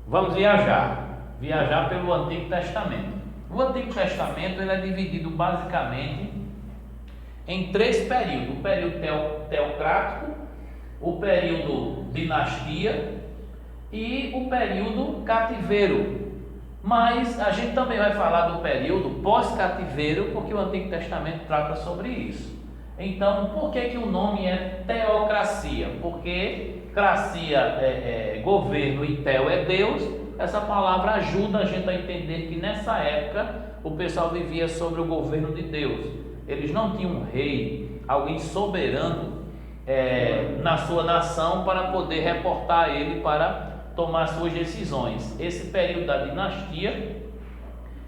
Vamos viajar pelo Antigo Testamento. O Antigo Testamento ele é dividido basicamente em três períodos: o período teocrático, o período dinastia e o período cativeiro. Mas a gente também vai falar do período pós-cativeiro, porque o Antigo Testamento trata sobre isso. Então, por que o nome é teocracia? Porque cracia é governo e teo é Deus. Essa palavra ajuda a gente a entender que nessa época o pessoal vivia sobre o governo de Deus. Eles não tinham um rei, alguém soberano na sua nação para poder reportar ele para tomar suas decisões. Esse período da dinastia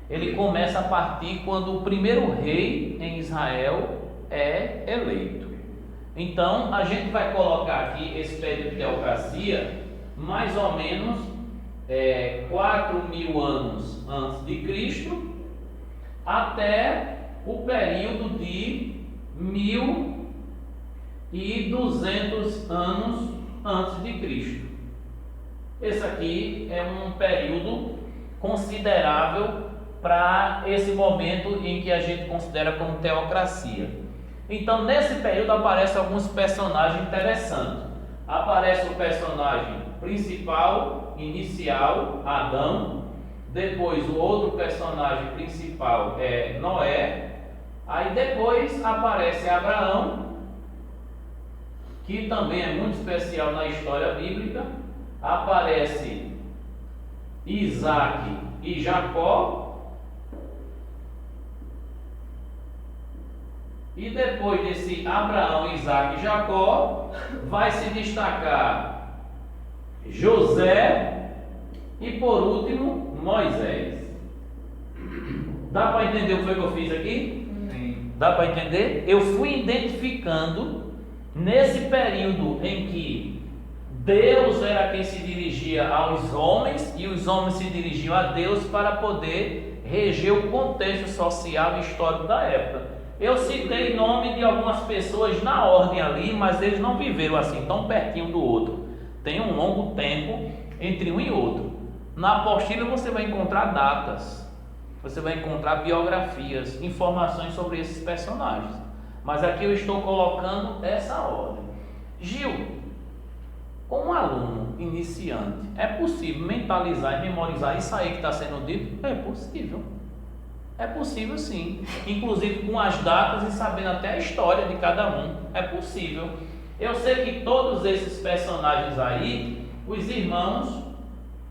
ele começa a partir quando o primeiro rei em Israel é eleito. Então a gente vai colocar aqui esse período de teocracia mais ou menos 4.000 anos antes de Cristo até o período de 1.200 anos antes de Cristo. Esse aqui é um período considerável para esse momento em que a gente considera como teocracia. Então, nesse período aparecem alguns personagens interessantes. Aparece o personagem principal, inicial, Adão. Depois, o outro personagem principal é Noé. Aí depois aparece Abraão, que também é muito especial na história bíblica. Aparece Isaac e Jacó. E depois desse Abraão, Isaac e Jacó, vai se destacar José e por último Moisés. Dá para entender o que foi que eu fiz aqui? Sim. Dá para entender? Eu fui identificando nesse período em que Deus era quem se dirigia aos homens e os homens se dirigiam a Deus para poder reger o contexto social e histórico da época. Eu citei nome de algumas pessoas na ordem ali, mas eles não viveram assim tão pertinho do outro. Tem um longo tempo entre um e outro. Na apostila você vai encontrar datas, você vai encontrar biografias, informações sobre esses personagens. Mas aqui eu estou colocando essa ordem. Gil, como aluno iniciante, é possível mentalizar e memorizar isso aí que está sendo dito? É possível. É possível sim, inclusive com as datas e sabendo até a história de cada um. É possível. Eu sei que todos esses personagens aí, os irmãos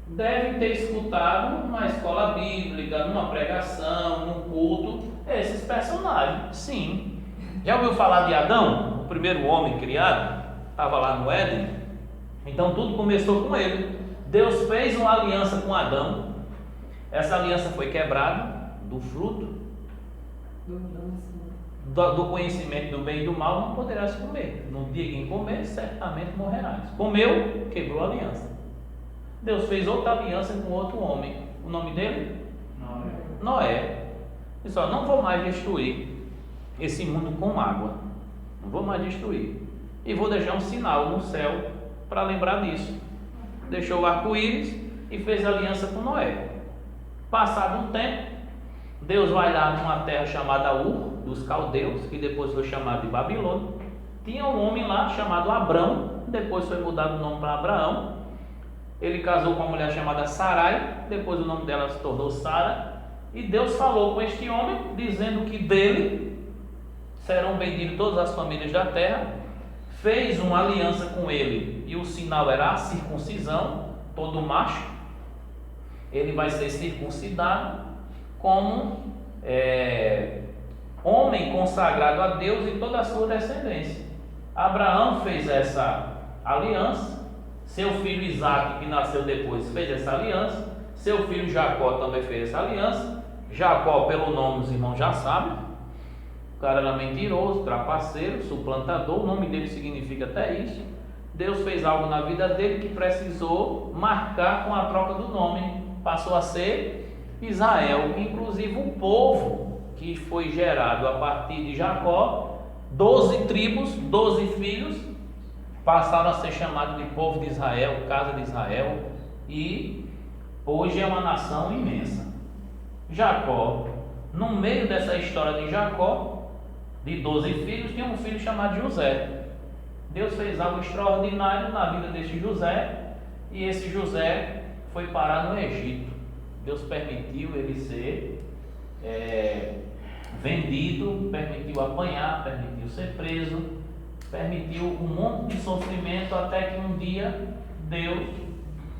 devem ter escutado numa escola bíblica, numa pregação, num culto, esses personagens, sim. Já ouviu falar de Adão, o primeiro homem criado? Estava lá no Éden. Então tudo começou com ele. Deus fez uma aliança com Adão. Essa aliança foi quebrada do fruto do conhecimento do bem e do mal não poderás comer. No dia que comer, certamente morrerás. Comeu, quebrou a aliança. Deus fez outra aliança com outro homem. O nome dele? Noé. Disse: não vou mais destruir esse mundo com água. Não vou mais destruir. E vou deixar um sinal no céu para lembrar disso. Deixou o arco-íris e fez aliança com Noé. Passado um tempo, Deus vai lá numa terra chamada Ur, dos caldeus, que depois foi chamada de Babilônia. Tinha um homem lá chamado Abrão, depois foi mudado o nome para Abraão. Ele casou com uma mulher chamada Sarai, depois o nome dela se tornou Sara. E Deus falou com este homem, dizendo que dele serão benditas todas as famílias da terra. Fez uma aliança com ele, e o sinal era a circuncisão. Todo macho, ele vai ser circuncidado como homem consagrado a Deus e toda a sua descendência. Abraão fez essa aliança. Seu filho Isaac, que nasceu depois, fez essa aliança. Seu filho Jacó também fez essa aliança. Jacó, pelo nome, os irmãos já sabem. O cara era mentiroso, trapaceiro, suplantador. O nome dele significa até isso. Deus fez algo na vida dele que precisou marcar com a troca do nome. Passou a ser Israel. Inclusive o povo que foi gerado a partir de Jacó, 12 tribos, 12 filhos, passaram a ser chamados de povo de Israel, casa de Israel. E hoje é uma nação imensa. Jacó, no meio dessa história de Jacó, de 12 filhos, tinha um filho chamado José. Deus fez algo extraordinário na vida desse José, e esse José foi parar no Egito. Deus permitiu ele ser vendido, permitiu apanhar, permitiu ser preso, permitiu um monte de sofrimento, até que um dia Deus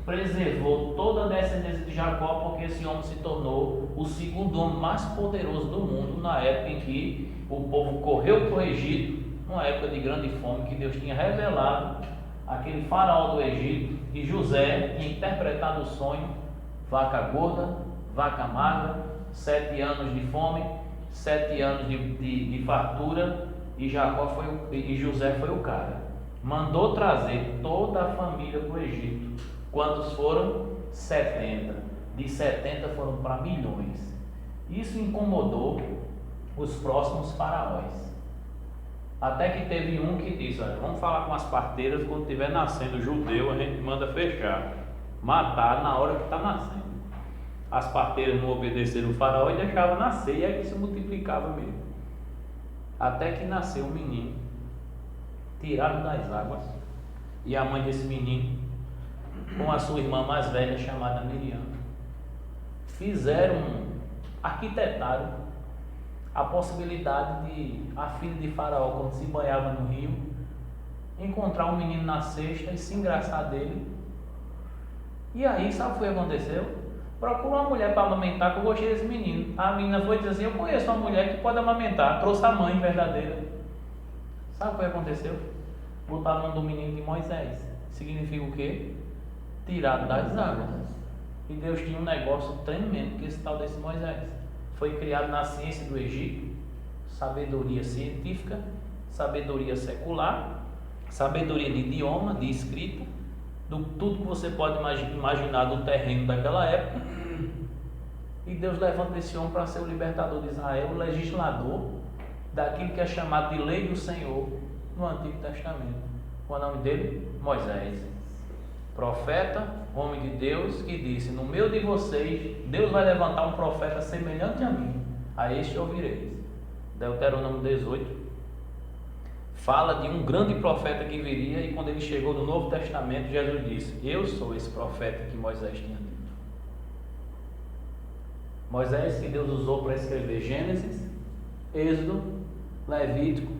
preservou toda a descendência de Jacó, porque esse homem se tornou o segundo homem mais poderoso do mundo, na época em que o povo correu para o Egito, numa época de grande fome, que Deus tinha revelado aquele faraó do Egito, e José tinha interpretado o sonho: vaca gorda, vaca magra, 7 anos de fome, 7 anos de fartura, e José foi o cara. Mandou trazer toda a família para o Egito. Quantos foram? 70. De 70 foram para milhões. Isso incomodou os próximos faraós. Até que teve um que disse: olha, vamos falar com as parteiras, quando estiver nascendo judeu, a gente manda fechar, matar na hora que está nascendo. As parteiras não obedeceram o faraó e deixavam nascer, e aí se multiplicava mesmo. Até que nasceu um menino, tirado das águas, e a mãe desse menino, com a sua irmã mais velha, chamada Miriam, arquitetaram a possibilidade de a filha de Faraó, quando se banhava no rio, encontrar um menino na cesta e se engraçar dele. E aí, sabe o que aconteceu? Procura uma mulher para amamentar, que eu gostei desse menino. A menina foi dizer assim: eu conheço uma mulher que pode amamentar. Trouxe a mãe verdadeira. Sabe o que aconteceu? Botaram o nome do menino de Moisés. Significa o quê? Tirado das águas. E Deus tinha um negócio tremendo, que esse tal desse Moisés foi criado na ciência do Egito, sabedoria científica, sabedoria secular, sabedoria de idioma, de escrita, tudo que você pode imaginar do terreno daquela época. E Deus levanta esse homem para ser o libertador de Israel, o legislador daquilo que é chamado de lei do Senhor no Antigo Testamento. Qual é o nome dele? Moisés, profeta, homem de Deus, que disse: no meio de vocês, Deus vai levantar um profeta semelhante a mim, a este ouvireis. Deuteronômio 18 fala de um grande profeta que viria, e quando ele chegou no Novo Testamento, Jesus disse: eu sou esse profeta que Moisés tinha dito. Moisés, que Deus usou para escrever Gênesis, Êxodo, Levítico,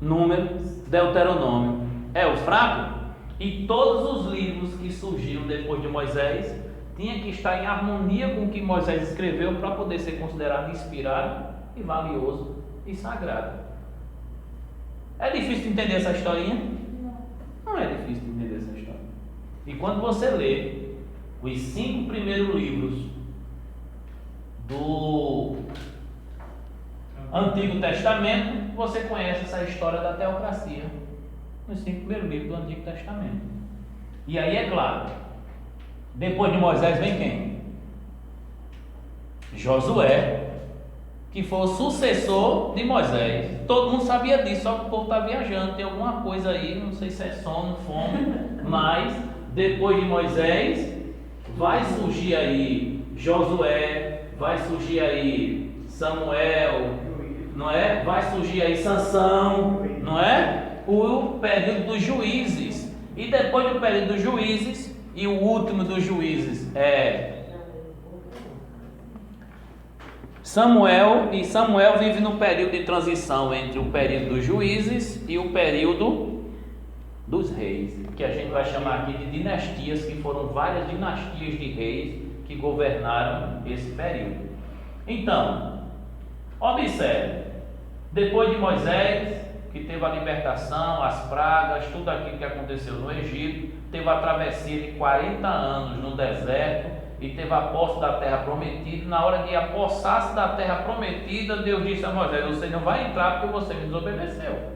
Números, Deuteronômio, é o fraco? E todos os livros que surgiram depois de Moisés tinham que estar em harmonia com o que Moisés escreveu para poder ser considerado inspirado e valioso e sagrado. É difícil de entender essa historinha? Não é difícil de entender essa história. E quando você lê os 5 primeiros livros do Antigo Testamento, você conhece essa história da teocracia. Nos 5 primeiros livros do Antigo Testamento. E aí, é claro, depois de Moisés vem quem? Josué, que foi o sucessor de Moisés. Todo mundo sabia disso, só que o povo está viajando, tem alguma coisa aí, não sei se é sono, fome, mas depois de Moisés vai surgir aí Josué, vai surgir aí Samuel, não é? Vai surgir aí Sansão, não é? O período dos juízes. E depois do período dos juízes, e o último dos juízes é Samuel, e Samuel vive no período de transição entre o período dos juízes e o período dos reis, que a gente vai chamar aqui de dinastias, que foram várias dinastias de reis que governaram esse período. Então, observe, depois de Moisés, que teve a libertação, as pragas, tudo aquilo que aconteceu no Egito, teve a travessia de 40 anos no deserto, e teve a posse da terra prometida. Na hora de apossar-se da terra prometida, Deus disse a Moisés: você não vai entrar porque você me desobedeceu.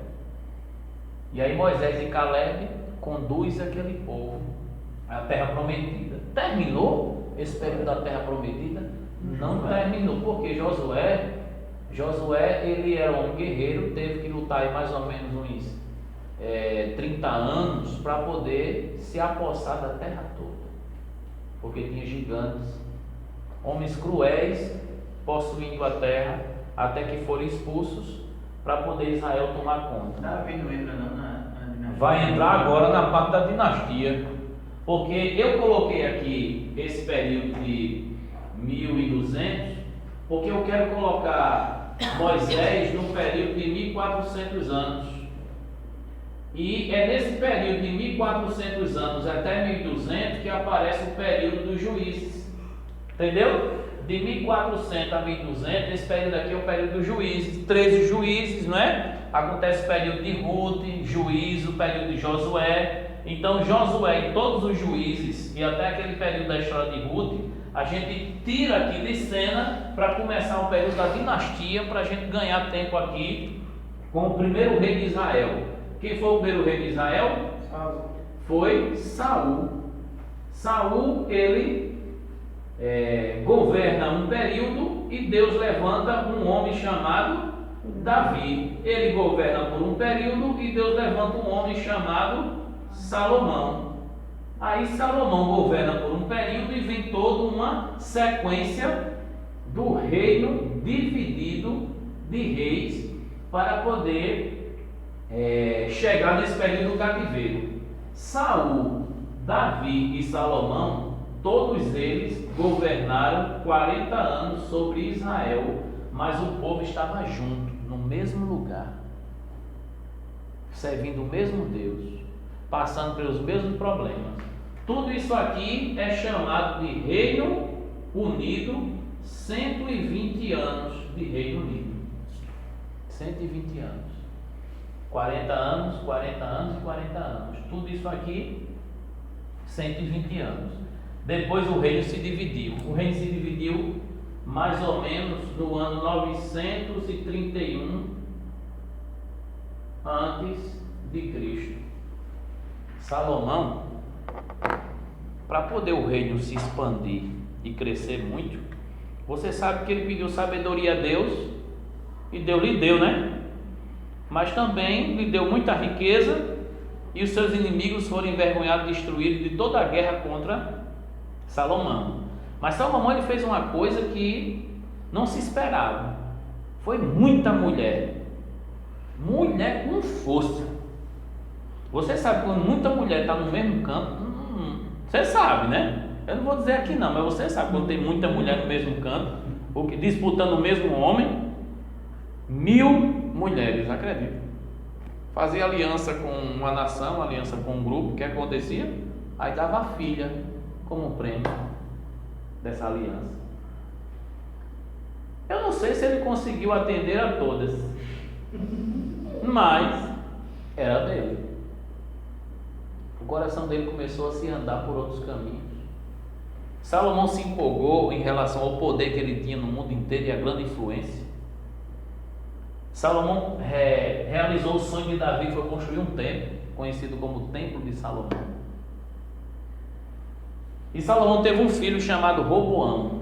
E aí Moisés e Caleb conduzem aquele povo à terra prometida. Terminou esse período da terra prometida? Não terminou, porque Josué, ele era um guerreiro, teve que lutar aí mais ou menos uns 30 anos para poder se apossar da terra toda, porque tinha gigantes homens cruéis, possuindo a terra, até que foram expulsos, para poder Israel tomar conta. Davi não entra não na dinastia. Vai entrar agora na parte da dinastia, porque eu coloquei aqui esse período de 1200, porque eu quero colocar Moisés no período de 1400 anos. E é nesse período de 1400 anos até 1200 que aparece o período dos juízes. Entendeu? De 1400 a 1200, esse período aqui é o período dos juízes. 13 juízes, não é? Acontece o período de Ruth, juízo, o período de Josué. Então Josué e todos os juízes, e até aquele período da história de Ruth, a gente tira aqui de cena para começar o período da dinastia, para a gente ganhar tempo aqui com o primeiro rei de Israel. Quem foi o primeiro rei de Israel? Foi Saul. Saul, ele governa um período e Deus levanta um homem chamado Davi. Ele governa por um período e Deus levanta um homem chamado Salomão. Aí Salomão governa por um período e vem toda uma sequência do reino dividido de reis para poder chegar nesse período do cativeiro. Saul, Davi e Salomão, todos eles governaram 40 anos sobre Israel, mas o povo estava junto, no mesmo lugar, servindo o mesmo Deus, passando pelos mesmos problemas. Tudo isso aqui é chamado de Reino Unido, 120 anos de Reino Unido. 120 anos. 40 anos, 40 anos e 40 anos. Tudo isso aqui, 120 anos. Depois o reino se dividiu. O reino se dividiu mais ou menos no ano 931 antes de Cristo. Salomão, para poder o reino se expandir e crescer muito, você sabe que ele pediu sabedoria a Deus e Deus lhe deu, né? Mas também lhe deu muita riqueza e os seus inimigos foram envergonhados e destruídos de toda a guerra contra Salomão. Mas Salomão ele fez uma coisa que não se esperava. Foi muita mulher. Mulher com força. Você sabe quando muita mulher está no mesmo canto? Você sabe, né? Eu não vou dizer aqui não, mas você sabe quando tem muita mulher no mesmo canto, disputando o mesmo homem. 1000 mulheres, acredito. Fazia aliança com uma nação, aliança com um grupo, o que acontecia? Aí dava a filha como prêmio dessa aliança. Eu não sei se ele conseguiu atender a todas, mas era dele. O coração dele começou a se andar por outros caminhos. Salomão se empolgou em relação ao poder que ele tinha no mundo inteiro e a grande influência. Salomão realizou o sonho de Davi, que foi construir um templo, conhecido como o Templo de Salomão. E Salomão teve um filho chamado Roboão.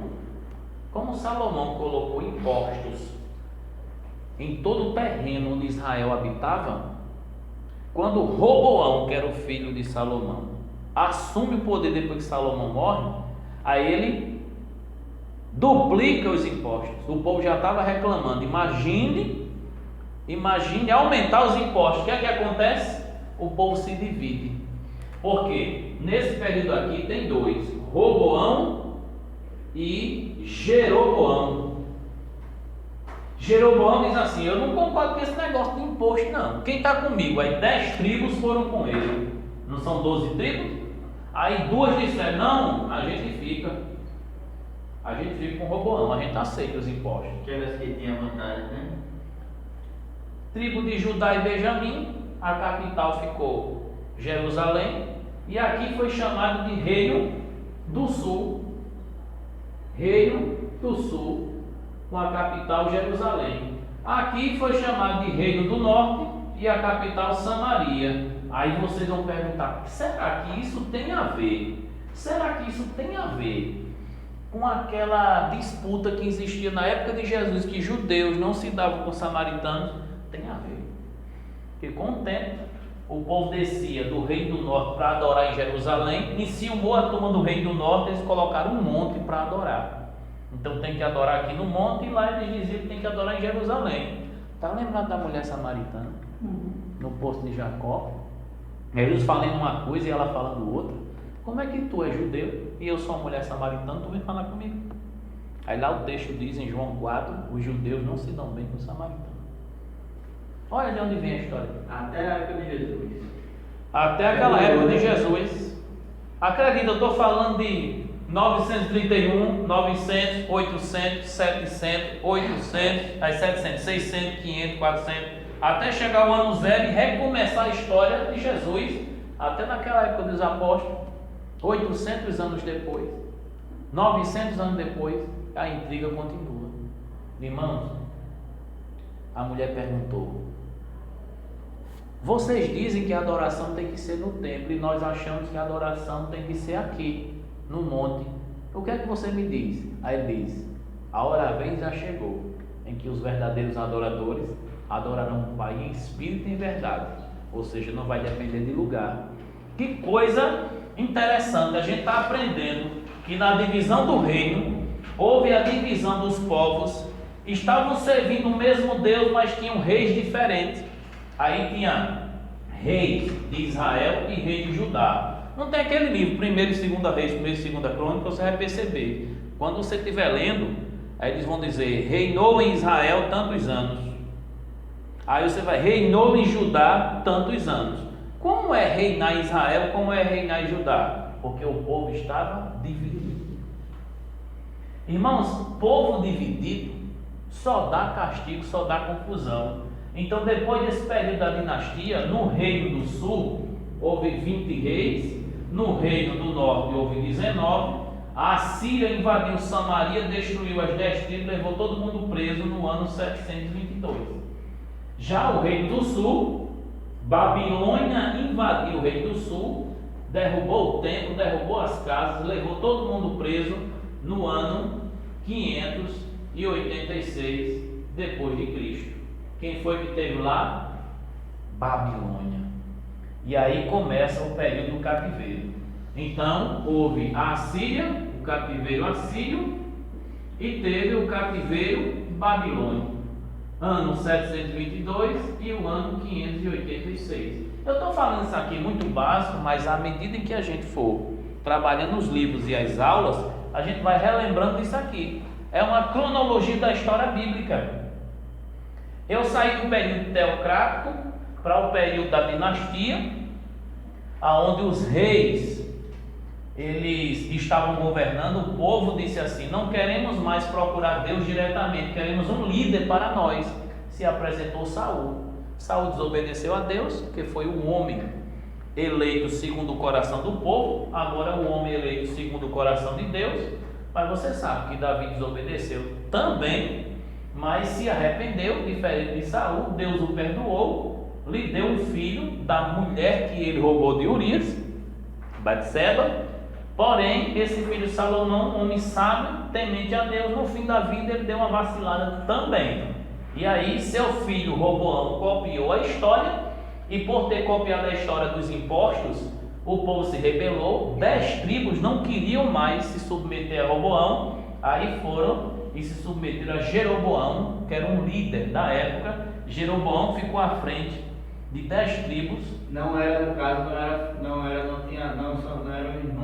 Como Salomão colocou impostos em todo o terreno onde Israel habitava, quando Roboão, que era o filho de Salomão, assume o poder depois que Salomão morre, aí ele duplica os impostos. O povo já estava reclamando. Imagine aumentar os impostos. O que é que acontece? O povo se divide. Por quê? Nesse período aqui tem dois: Roboão e Jeroboão. Jeroboão diz assim: eu não concordo com esse negócio de imposto não. Quem está comigo? Aí 10 tribos foram com ele. Não são 12 tribos? Aí 2 disseram: não, a gente fica com Roboão, a gente aceita os impostos. Aquelas que tinham vantagem, né? Tribo de Judá e Benjamim, a capital ficou Jerusalém, e aqui foi chamado de Reino do Sul. Reino do Sul, com a capital Jerusalém. Aqui foi chamado de Reino do Norte e a capital Samaria. Aí vocês vão perguntar: será que isso tem a ver? Será que isso tem a ver com aquela disputa que existia na época de Jesus, que judeus não se davam com samaritanos? Tem a ver. Porque com o tempo o povo descia do Reino do Norte para adorar em Jerusalém, enciumou a turma do Reino do Norte, eles colocaram um monte para adorar. Então tem que adorar aqui no monte, e lá eles diziam que tem que adorar em Jerusalém. Está lembrado da mulher samaritana? No poço de Jacó? Jesus falando uma coisa e ela falando outra. Como é que tu és judeu e eu sou uma mulher samaritana, tu vem falar comigo? Aí lá o texto diz em João 4, os judeus não se dão bem com os samaritanos. Olha de onde vem a história. Até a época de Jesus. Até aquela época de Jesus. Acredita, eu estou falando de 931, 900, 800, 700, 800, aí 700, 600, 500, 400, até chegar o ano zero e recomeçar a história de Jesus, até naquela época dos apóstolos, 800 anos depois, 900 anos depois, a intriga continua. Irmãos, a mulher perguntou: vocês dizem que a adoração tem que ser no templo e nós achamos que a adoração tem que ser aqui, no monte. O que é que você me diz? Aí ele diz: a hora vem e já chegou, em que os verdadeiros adoradores adorarão o Pai em espírito e em verdade. Ou seja, não vai depender de lugar. Que coisa interessante, a gente está aprendendo que na divisão do reino houve a divisão dos povos, estavam servindo o mesmo Deus, mas tinham reis diferentes. Aí tinha reis de Israel e reis de Judá. Não tem aquele livro, 1º e 2º Reis, 1º e 2ª Crônica, você vai perceber. Quando você estiver lendo, aí eles vão dizer: reinou em Israel tantos anos. Aí você vai: reinou em Judá tantos anos. Como é reinar em Israel, como é reinar em Judá? Porque o povo estava dividido. Irmãos, povo dividido só dá castigo, só dá confusão. Então, depois desse período da dinastia, no reino do sul houve 20 reis, no reino do norte houve 19. A Síria invadiu Samaria, destruiu as 10 tribos, levou todo mundo preso no ano 722. Já o reino do sul, Babilônia invadiu o reino do sul, derrubou o templo, derrubou as casas, levou todo mundo preso no ano 586 depois de Cristo. Quem foi que teve lá? Babilônia. E aí começa o período do cativeiro. Então houve a Assíria, o cativeiro assírio, e teve o cativeiro babilônico, ano 722 e o ano 586. Eu estou falando isso aqui muito básico, mas à medida em que a gente for trabalhando os livros e as aulas, a gente vai relembrando isso aqui. É uma cronologia da história bíblica. Eu saí do período teocrático para o período da dinastia, aonde os reis eles estavam governando. O povo disse assim: não queremos mais procurar Deus diretamente, queremos um líder para nós. Se apresentou Saul. Saul desobedeceu a Deus, que foi o homem eleito segundo o coração do povo, agora o homem eleito segundo o coração de Deus. Mas você sabe que Davi desobedeceu também, mas se arrependeu, diferente de Saul. Deus o perdoou, lhe deu um filho da mulher que ele roubou de Urias, Batseba. Porém, esse filho de Salomão, homem sábio, temente a Deus, no fim da vida ele deu uma vacilada também. E aí seu filho Roboão copiou a história, e por ter copiado a história dos impostos, o povo se rebelou. 10 tribos não queriam mais se submeter a Roboão, aí foram e se submeteram a Jeroboão, que era um líder da época. Jeroboão ficou à frente de 10 tribos. Não era, no caso, não eram irmãos.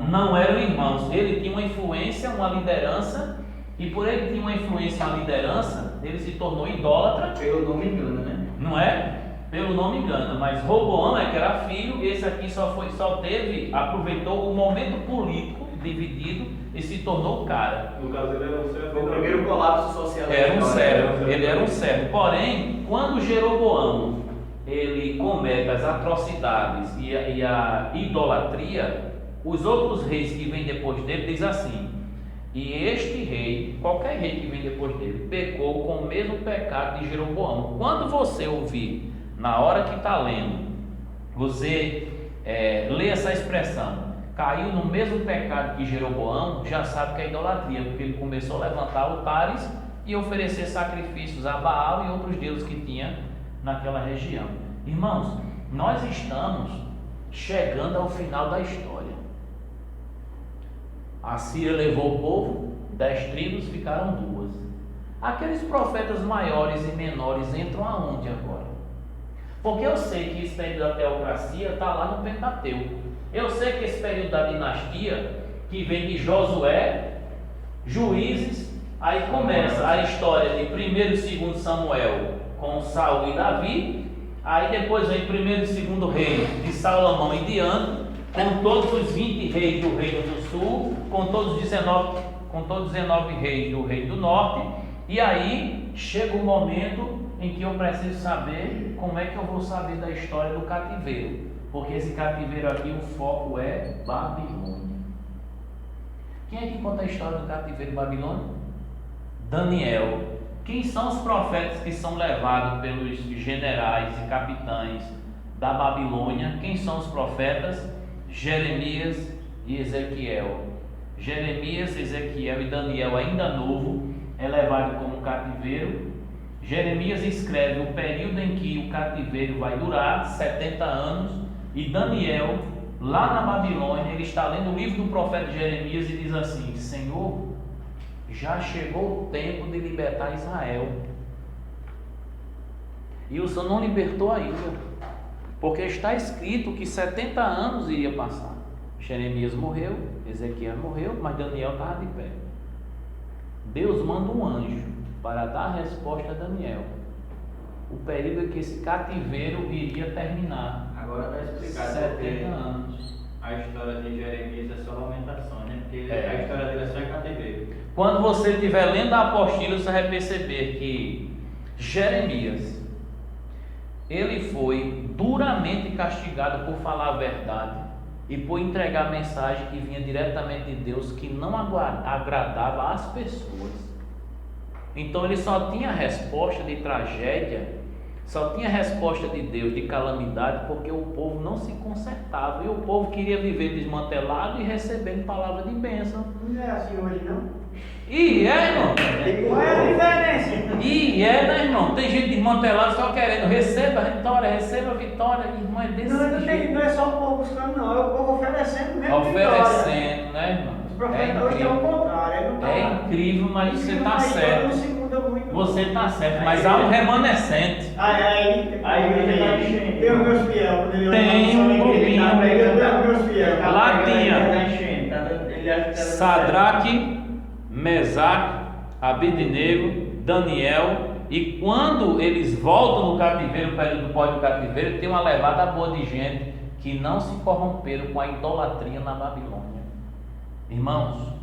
Não eram irmãos. Ele tinha uma influência, uma liderança, e por ele ter uma influência, uma liderança, ele se tornou idólatra. Pelo nome engana, né? Não é? Pelo nome engana, mas Roboão é que era filho. Esse aqui aproveitou o momento político dividido e se tornou o cara. No caso, ele era um servo. Foi o primeiro colapso social. Era um servo, ele era um servo. Porém, quando Jeroboão ele comete as atrocidades e a idolatria, os outros reis que vêm depois dele diz assim: e este rei, qualquer rei que vem depois dele, pecou com o mesmo pecado de Jeroboão. Quando você ouvir, na hora que está lendo, você lê essa expressão, caiu no mesmo pecado que Jeroboão, já sabe que é idolatria, porque ele começou a levantar altares e oferecer sacrifícios a Baal e outros deuses que tinha naquela região. Irmãos, nós estamos chegando ao final da história. A Síria levou o povo, 10 tribos ficaram 2. Aqueles profetas maiores e menores entram aonde agora? Porque eu sei que esse período da teocracia está lá no Pentateuco. Eu sei que esse período da dinastia, que vem de Josué, Juízes, aí começa a história de 1º e 2º Samuel com Saul e Davi, aí depois vem 1º e 2º Reis de Salomão e diante, com todos os 20 reis do Reino do Sul, com todos os 19 reis do Reino do Norte, e aí chega o momento em que eu preciso saber como é que eu vou saber da história do cativeiro, porque esse cativeiro aqui, o foco é Babilônia. Quem é que conta a história do cativeiro babilônico? Daniel. Quem são os profetas que são levados pelos generais e capitães da Babilônia? Quem são os profetas? Jeremias e Ezequiel. Jeremias, Ezequiel e Daniel, ainda novo, é levado como cativeiro. Jeremias escreve o período em que o cativeiro vai durar, 70 anos, e Daniel, lá na Babilônia, ele está lendo o livro do profeta Jeremias e diz assim: Senhor, já chegou o tempo de libertar Israel. E o Senhor não libertou ainda, porque está escrito que 70 anos iria passar. Jeremias morreu, Ezequiel morreu, mas Daniel estava de pé. Deus manda um anjo para dar a resposta a Daniel. O período em que esse cativeiro iria terminar. Agora está explicado 70 anos. A história de Jeremias é só lamentações, né? Porque a história dele é só em cativeiro. Quando você estiver lendo a apostila, você vai perceber que Jeremias, ele foi duramente castigado por falar a verdade e por entregar a mensagem que vinha diretamente de Deus, que não agradava às pessoas. Então ele só tinha resposta de tragédia, só tinha resposta de Deus de calamidade, porque o povo não se consertava e o povo queria viver desmantelado e recebendo palavra de bênção. Não é assim hoje, não? E é, irmão. Qual é a diferença? E é, né, irmão? Tem gente desmantelada só querendo receba a vitória, irmão, é desse jeito. Não é só o povo buscando, não, é o povo oferecendo mesmo. Oferecendo, né, irmão? Os profetas hoje é o contrário. É incrível, mas você está certo. Não se muda muito. Você está certo, mas há um remanescente. Aí tem os meus fiéis. Tem um grupinho. Tem os meus fiéis. Lá tinha Sadraque, Mesaque, Abednego, Daniel, e quando eles voltam no cativeiro, no período pós-cativeiro, tem uma levada boa de gente que não se corromperam com a idolatria na Babilônia. Irmãos,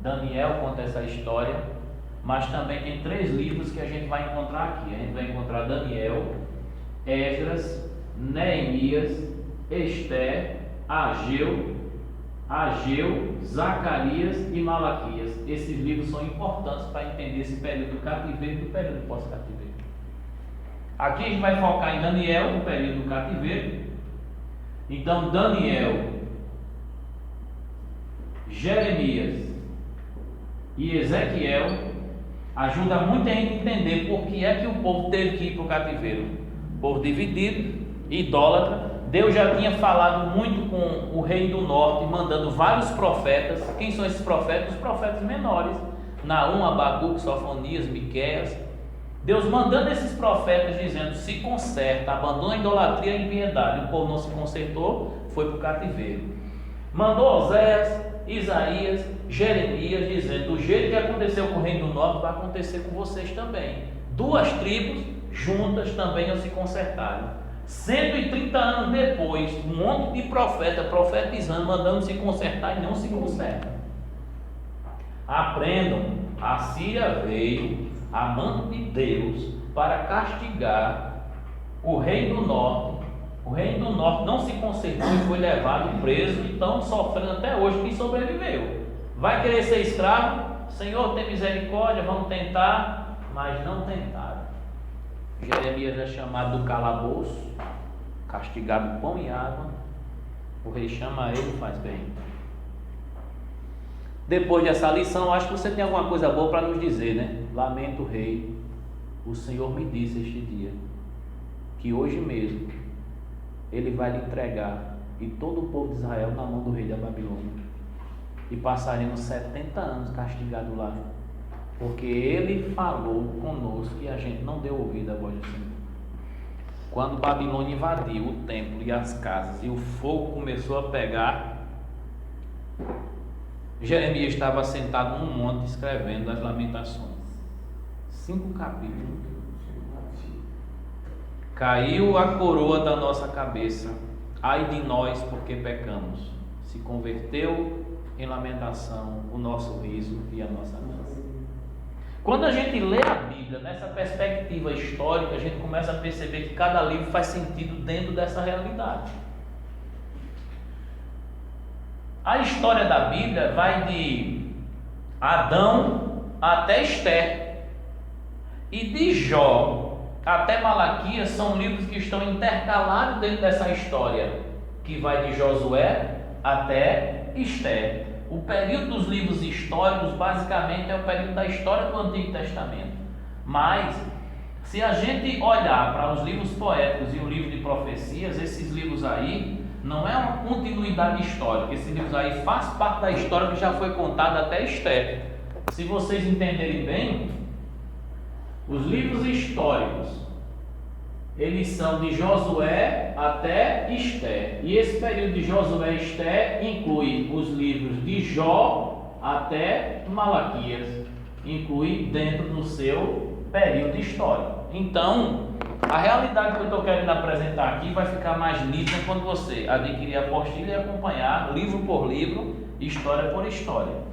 Daniel conta essa história, mas também tem 3 livros que a gente vai encontrar aqui. A gente vai encontrar Daniel, Esdras, Neemias, Esther, Ageu, Zacarias e Malaquias. Esses livros são importantes para entender esse período do cativeiro e do período pós-cativeiro. Aqui a gente vai focar em Daniel, no período do cativeiro. Então, Daniel, Jeremias e Ezequiel ajuda muita gente a entender por que é que o povo teve que ir para o cativeiro. Povo dividido, idólatra. Deus já tinha falado muito com o rei do norte, mandando vários profetas. Quem são esses profetas? Os profetas menores: Naum, Abacuque, Sofonias, Miqueias. Deus mandando esses profetas dizendo: se conserta, abandona a idolatria e a impiedade. O povo não se consertou, foi para o cativeiro. Mandou Oséias, Isaías, Jeremias, dizendo: do jeito que aconteceu com o reino do norte, vai acontecer com vocês também. 2 tribos juntas também não se consertaram. 130 anos depois, um monte de profeta profetizando, mandando se consertar e não se conserta. Aprendam, a Síria veio, a mão de Deus, para castigar o rei do norte. O reino do norte não se consertou e foi levado preso, e estão sofrendo até hoje. Quem sobreviveu vai querer ser escravo? Senhor, tem misericórdia, vamos tentar, mas não tentaram. Jeremias é chamado do calabouço, castigado com pão e água. O rei chama ele e faz bem. Depois dessa lição, acho que você tem alguma coisa boa para nos dizer, né? Lamento, rei, o Senhor me disse este dia que hoje mesmo Ele vai lhe entregar e todo o povo de Israel na mão do rei da Babilônia. e passaremos 70 anos castigados lá, porque ele falou conosco e a gente não deu ouvido à voz do Senhor. Quando Babilônia invadiu o templo e as casas e o fogo começou a pegar, Jeremias estava sentado num monte escrevendo as Lamentações. 5 capítulos. Caiu a coroa da nossa cabeça, ai de nós porque pecamos. Se converteu em lamentação o nosso riso e a nossa dança. Quando a gente lê a Bíblia nessa perspectiva histórica, a gente começa a perceber que cada livro faz sentido dentro dessa realidade. A história da Bíblia vai de Adão até Esther, e de Jó até Malaquias são livros que estão intercalados dentro dessa história, que vai de Josué até Esther. O período dos livros históricos basicamente é o período da história do Antigo Testamento. Mas se a gente olhar para os livros poéticos e o livro de profecias, esses livros aí não é uma continuidade histórica. Esses livros aí faz parte da história que já foi contada até Esther. Se vocês entenderem bem, os livros históricos eles são de Josué até Esther, e esse período de Josué e Esther inclui os livros de Jó até Malaquias, inclui dentro do seu período histórico. Então, a realidade que eu estou querendo apresentar aqui vai ficar mais nítida quando você adquirir a apostila e acompanhar livro por livro, história por história.